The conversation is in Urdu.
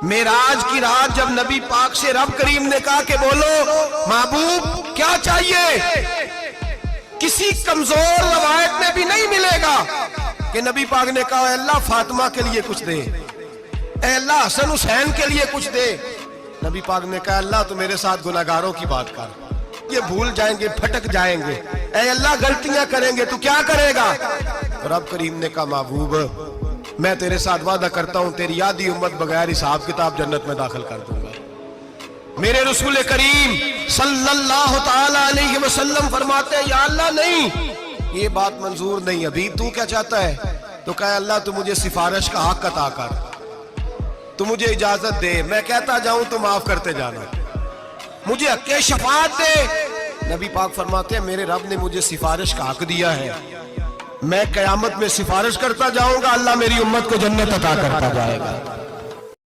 معراج کی رات جب نبی پاک سے رب کریم نے کہا کہ بولو محبوب کیا چاہیے، کسی کمزور روایت میں بھی نہیں ملے گا کہ نبی پاک نے کہا اے اللہ فاطمہ کے لیے کچھ دے، اے اللہ حسن حسین کے لیے کچھ دے۔ نبی پاک نے کہا اللہ تو میرے ساتھ گناہگاروں کی بات کر، یہ بھول جائیں گے پھٹک جائیں گے، اے اللہ غلطیاں کریں گے تو کیا کرے گا؟ رب کریم نے کہا محبوب میں تیرے ساتھ وعدہ کرتا ہوں تیری آدھی امت بغیر حساب کتاب جنت میں داخل کر دوں گا۔ میرے رسول کریم صلی اللہ تعالی علیہ وسلم فرماتے ہیں یا اللہ نہیں، یہ بات منظور نہیں، ابھی تو کیا چاہتا ہے؟ تو کہا اللہ تو مجھے سفارش کا حق عطا کر، تو مجھے اجازت دے، میں کہتا جاؤں تو معاف کرتے جانا، مجھے حق شفاعت دے۔ نبی پاک فرماتے ہیں میرے رب نے مجھے سفارش کا حق دیا ہے، میں قیامت میں سفارش کرتا جاؤں گا، اللہ میری امت کو جنت عطا کرتا جائے گا۔